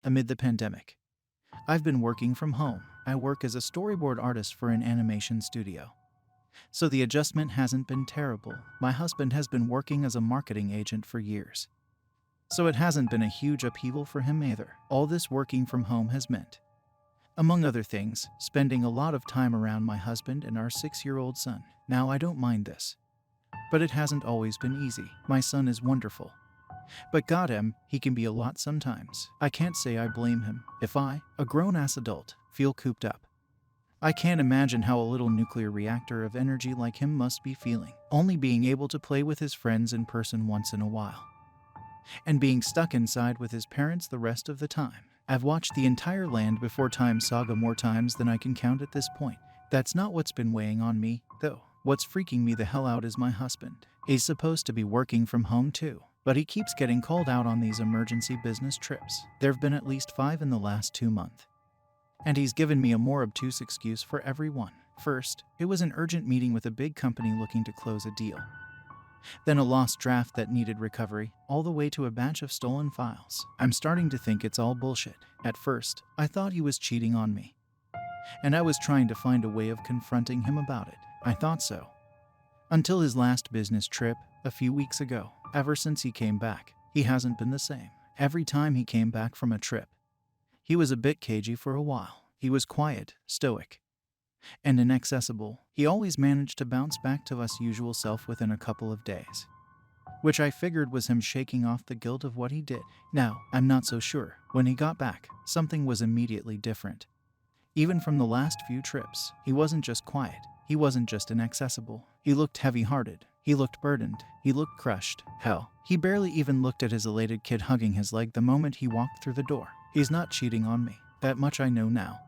amid the pandemic. I've been working from home. I work as a storyboard artist for an animation studio. So the adjustment hasn't been terrible. My husband has been working as a marketing agent for years. So it hasn't been a huge upheaval for him either. All this working from home has meant, among other things, spending a lot of time around my husband and our 6-year-old son. Now, I don't mind this, but it hasn't always been easy. My son is wonderful, but goddamn, he can be a lot sometimes. I can't say I blame him. If I, a grown-ass adult, feel cooped up, I can't imagine how a little nuclear reactor of energy like him must be feeling. Only being able to play with his friends in person once in a while, and being stuck inside with his parents the rest of the time. I've watched the entire Land Before Time saga more times than I can count at this point. That's not what's been weighing on me, though. What's freaking me the hell out is my husband. He's supposed to be working from home too, but he keeps getting called out on these emergency business trips. There've been at least 5 in the last 2 months. And he's given me a more obtuse excuse for every one. First, it was an urgent meeting with a big company looking to close a deal. Then a lost draft that needed recovery, all the way to a batch of stolen files. I'm starting to think it's all bullshit. At first, I thought he was cheating on me, and I was trying to find a way of confronting him about it. I thought so, until his last business trip, a few weeks ago. Ever since he came back, he hasn't been the same. Every time he came back from a trip, he was a bit cagey for a while. He was quiet, stoic, and inaccessible. He always managed to bounce back to his usual self within a couple of days, which I figured was him shaking off the guilt of what he did. Now, I'm not so sure. When he got back, something was immediately different. Even from the last few trips, he wasn't just quiet. He wasn't just inaccessible. He looked heavy-hearted. He looked burdened. He looked crushed. Hell, he barely even looked at his elated kid hugging his leg the moment he walked through the door. He's not cheating on me. That much I know now.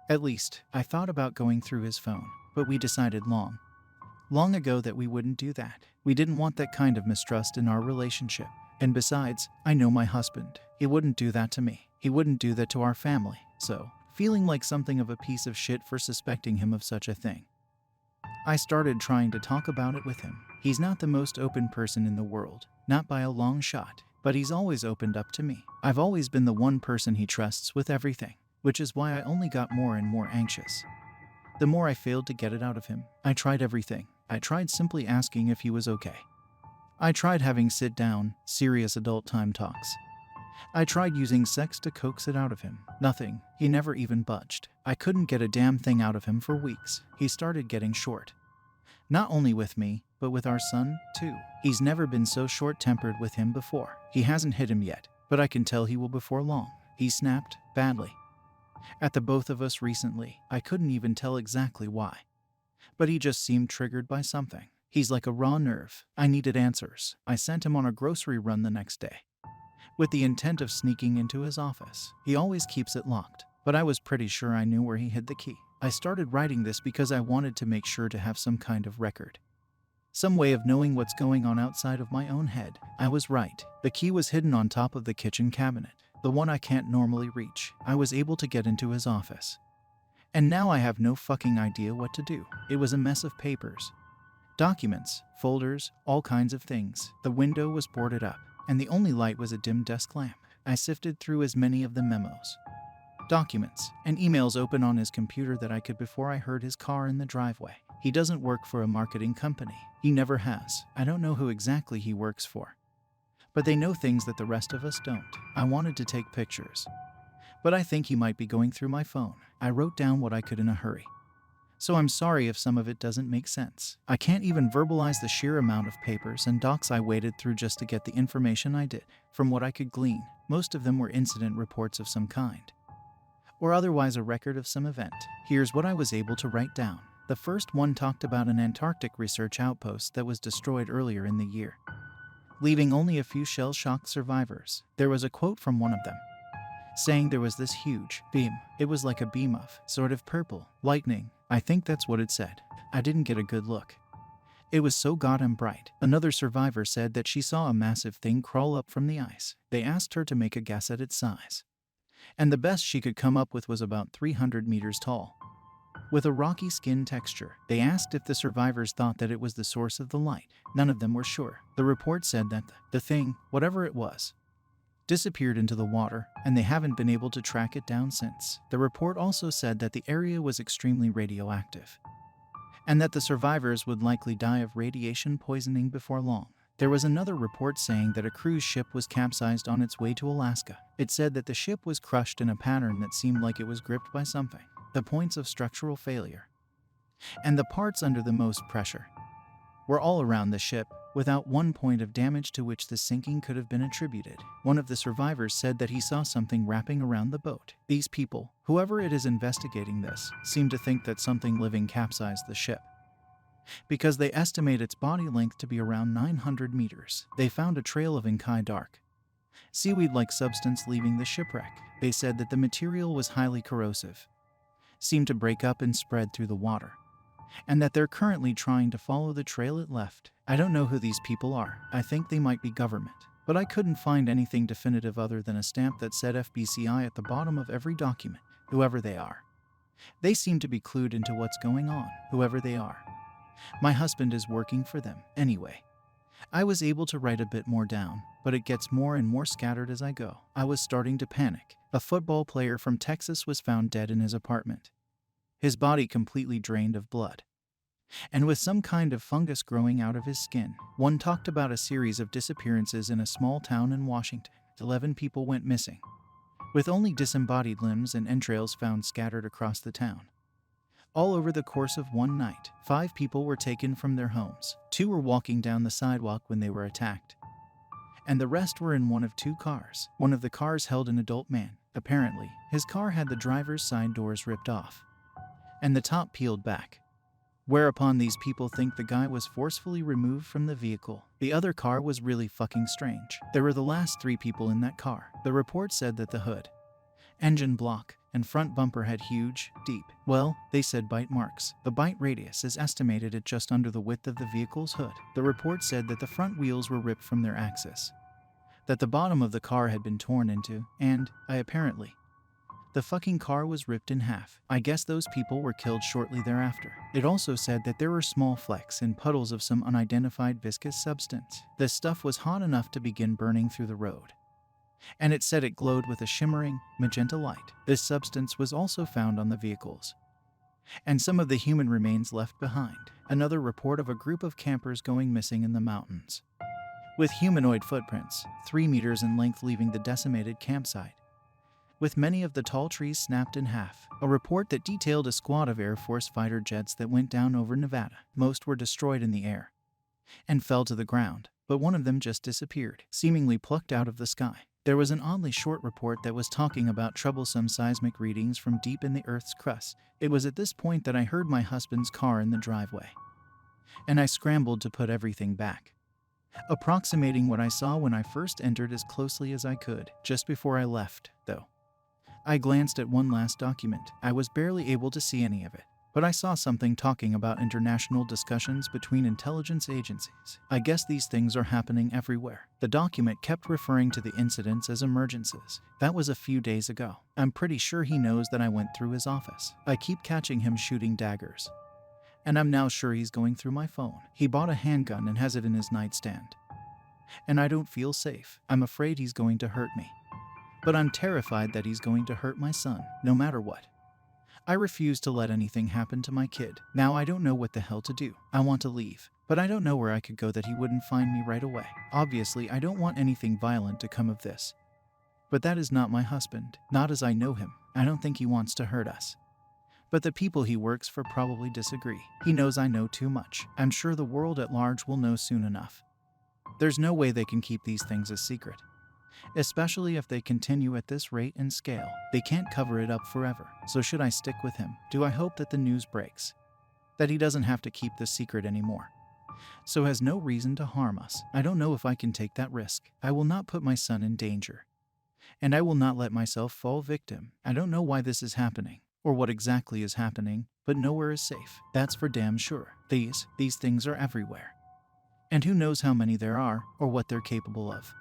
At least, I thought about going through his phone, but we decided long ago that we wouldn't do that. We didn't want that kind of mistrust in our relationship. And besides, I know my husband. He wouldn't do that to me. He wouldn't do that to our family. So, feeling like something of a piece of shit for suspecting him of such a thing, I started trying to talk about it with him. He's not the most open person in the world, not by a long shot, but he's always opened up to me. I've always been the one person he trusts with everything, which is why I only got more and more anxious the more I failed to get it out of him. I tried everything. I tried simply asking if he was okay. I tried having sit-down, serious adult time talks. I tried using sex to coax it out of him. Nothing. He never even budged. I couldn't get a damn thing out of him for weeks. He started getting short. Not only with me, but with our son, too. He's never been so short-tempered with him before. He hasn't hit him yet, but I can tell he will before long. He snapped, badly, at the both of us recently. I couldn't even tell exactly why, but he just seemed triggered by something. He's like a raw nerve. I needed answers. I sent him on a grocery run the next day, with the intent of sneaking into his office. He always keeps it locked, but I was pretty sure I knew where he hid the key. I started writing this because I wanted to make sure to have some kind of record, some way of knowing what's going on outside of my own head. I was right. The key was hidden on top of the kitchen cabinet, the one I can't normally reach. I was able to get into his office, and now I have no fucking idea what to do. It was a mess of papers, documents, folders, all kinds of things. The window was boarded up, and the only light was a dim desk lamp. I sifted through as many of the memos, documents, and emails open on his computer that I could before I heard his car in the driveway. He doesn't work for a marketing company. He never has. I don't know who exactly he works for, but they know things that the rest of us don't. I wanted to take pictures, but I think he might be going through my phone. I wrote down what I could in a hurry, so I'm sorry if some of it doesn't make sense. I can't even verbalize the sheer amount of papers and docs I waded through just to get the information I did. From what I could glean, most of them were incident reports of some kind, or otherwise a record of some event. Here's what I was able to write down. The first one talked about an Antarctic research outpost that was destroyed earlier in the year, leaving only a few shell-shocked survivors. There was a quote from one of them, saying there was this huge beam. It was like a beam of sort of purple lightning. I think that's what it said. I didn't get a good look. It was so goddamn bright. Another survivor said that she saw a massive thing crawl up from the ice. They asked her to make a guess at its size, and the best she could come up with was about 300 meters tall, with a rocky skin texture. They asked if the survivors thought that it was the source of the light. None of them were sure. The report said that the thing, whatever it was, disappeared into the water, and they haven't been able to track it down since. The report also said that the area was extremely radioactive, and that the survivors would likely die of radiation poisoning before long. There was another report saying that a cruise ship was capsized on its way to Alaska. It said that the ship was crushed in a pattern that seemed like it was gripped by something. The points of structural failure and the parts under the most pressure were all around the ship, without one point of damage to which the sinking could have been attributed. One of the survivors said that he saw something wrapping around the boat. These people, whoever it is investigating this, seem to think that something living capsized the ship, because they estimate its body length to be around 900 meters. They found a trail of inky dark, seaweed-like substance leaving the shipwreck. They said that the material was highly corrosive, seemed to break up and spread through the water, and that they're currently trying to follow the trail it left. I don't know who these people are. I think they might be government, but I couldn't find anything definitive other than a stamp that said FBCI at the bottom of every document. Whoever they are, they seem to be clued into what's going on. Whoever they are, my husband is working for them. Anyway, I was able to write a bit more down, but it gets more and more scattered as I go. I was starting to panic. A football player from Texas was found dead in his apartment, his body completely drained of blood, and with some kind of fungus growing out of his skin. One talked about a series of disappearances in a small town in Washington. 11 people went missing, with only disembodied limbs and entrails found scattered across the town. All over the course of one night, 5 people were taken from their homes. 2 were walking down the sidewalk when they were attacked, and the rest were in one of 2 cars. One of the cars held an adult man. Apparently, his car had the driver's side doors ripped off and the top peeled back, whereupon these people think the guy was forcefully removed from the vehicle. The other car was really fucking strange. There were the last 3 people in that car. The report said that the hood, engine block, and front bumper had huge, deep, well, they said bite marks. The bite radius is estimated at just under the width of the vehicle's hood. The report said that the front wheels were ripped from their axis, that the bottom of the car had been torn into, and, apparently, the fucking car was ripped in half. I guess those people were killed shortly thereafter. It also said that there were small flecks and puddles of some unidentified viscous substance. The stuff was hot enough to begin burning through the road, and it said it glowed with a shimmering, magenta light. This substance was also found on the vehicles, and some of the human remains left behind. Another report of a group of campers going missing in the mountains, with humanoid footprints, 3 meters in length, leaving the decimated campsite, with many of the tall trees snapped in half. A report that detailed a squad of Air Force fighter jets that went down over Nevada. Most were destroyed in the air and fell to the ground, but one of them just disappeared, seemingly plucked out of the sky. There was an oddly short report that was talking about troublesome seismic readings from deep in the Earth's crust. It was at this point that I heard my husband's car in the driveway, and I scrambled to put everything back, approximating what I saw when I first entered as closely as I could. Just before I left, though, I glanced at one last document. I was barely able to see any of it, but I saw something talking about international discussions between intelligence agencies. I guess these things are happening everywhere. The document kept referring to the incidents as emergencies. That was a few days ago. I'm pretty sure he knows that I went through his office. I keep catching him shooting daggers, and I'm now sure he's going through my phone. He bought a handgun and has it in his nightstand, and I don't feel safe. I'm afraid he's going to hurt me, but I'm terrified that he's going to hurt my son, no matter what. I refuse to let anything happen to my kid. Now I don't know what the hell to do. I want to leave, but I don't know where I could go that he wouldn't find me right away. Obviously, I don't want anything violent to come of this, but that is not my husband, not as I know him. I don't think he wants to hurt us, but the people he works for probably disagree. He knows I know too much. I'm sure the world at large will know soon enough. There's no way they can keep these things a secret, especially if they continue at this rate and scale. They can't cover it up forever. So should I stick with him? Do I hope that the news breaks, that he doesn't have to keep the secret anymore, so has no reason to harm us? I don't know if I can take that risk. I will not put my son in danger, and I will not let myself fall victim. I don't know why this is happening, or what exactly is happening, but nowhere is safe. That's for damn sure. These things are everywhere, and who knows how many there are, or what they're capable of,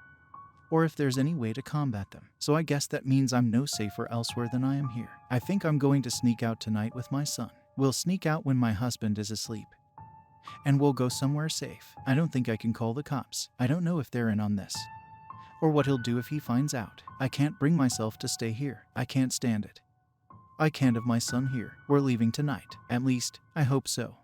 or if there's any way to combat them. So I guess that means I'm no safer elsewhere than I am here. I think I'm going to sneak out tonight with my son. We'll sneak out when my husband is asleep, and we'll go somewhere safe. I don't think I can call the cops. I don't know if they're in on this, Or what he'll do if he finds out. I can't bring myself to stay here. I can't stand it. I can't have my son here. We're leaving tonight. At least, I hope so.